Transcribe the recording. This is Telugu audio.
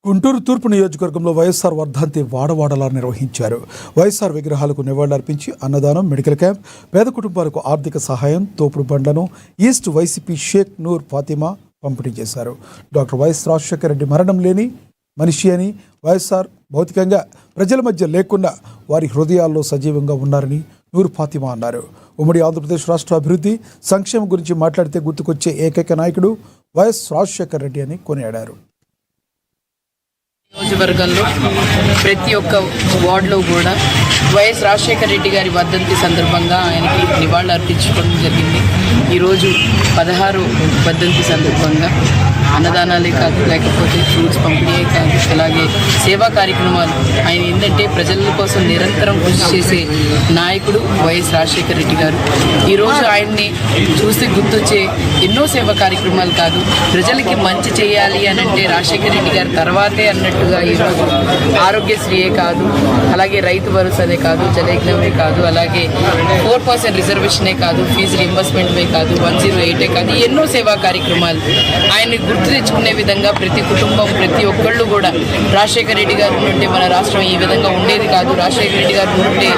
గుంటూరు తూర్పు నియోజకవర్గంలో వైఎస్ఆర్ వర్ధంతి వాడవాడలా నిర్వహించారు. వైఎస్ఆర్ విగ్రహాలకు నివాళులర్పించి అన్నదానం, మెడికల్ క్యాంప్, పేద కుటుంబాలకు ఆర్థిక సహాయం, తోపుడు బండ్లను ఈస్ట్ వైసీపీ షేక్ నూర్ ఫాతిమా పంపిణీ చేశారు. డాక్టర్ వైఎస్ రాజశేఖర రెడ్డి మరణం లేని మనిషి అని, వైఎస్ఆర్ భౌతికంగా ప్రజల మధ్య లేకున్నా వారి హృదయాల్లో సజీవంగా ఉన్నారని నూర్ ఫాతిమా అన్నారు. ఉమ్మడి ఆంధ్రప్రదేశ్ రాష్ట్ర అభివృద్ధి, సంక్షేమం గురించి మాట్లాడితే గుర్తుకొచ్చే ఏకైక నాయకుడు వైఎస్ రాజశేఖర రెడ్డి అని కొనియాడారు. నియోజకవర్గంలో ప్రతి ఒక్క వార్డులో కూడా వైఎస్ రాజశేఖర రెడ్డి గారి వర్ధంతి సందర్భంగా ఆయనకి నివాళులు అర్పించుకోవడం జరిగింది. ఈరోజు 16 వర్ధంతి సందర్భంగా అన్నదానాలే కాదు, లేకపోతే ఫ్రూట్స్ పంపిణీ కాదు, అలాగే సేవా కార్యక్రమాలు. ఆయన ఏంటంటే ప్రజల కోసం నిరంతరం కృషి చేసే నాయకుడు వైఎస్ రాజశేఖర రెడ్డి గారు. ఈరోజు ఆయన్ని చూస్తే గుర్తొచ్చే ఎన్నో సేవా కార్యక్రమాలు కాదు, ప్రజలకి మంచి చేయాలి అని అంటే రాజశేఖర రెడ్డి గారి తర్వాతే అన్నట్టుగా ఈరోజు ఆరోగ్యశ్రీయే కాదు, అలాగే రైతు భరోసానే కాదు, జలయజ్ఞమే కాదు, అలాగే 4% రిజర్వేషనే కాదు, ఫీజు రింబర్స్మెంటే కాదు, 108 కాదు, ఎన్నో సేవా కార్యక్రమాలు. ఆయన్ని గుర్తు తెచ్చుకునే విధంగా ప్రతి కుటుంబం, ప్రతి ఒక్కళ్ళు కూడా రాజశేఖర రెడ్డి గారు ఉంటే మన రాష్ట్రం ఈ విధంగా ఉండేది కాదు. రాజశేఖర రెడ్డి గారు ఉంటే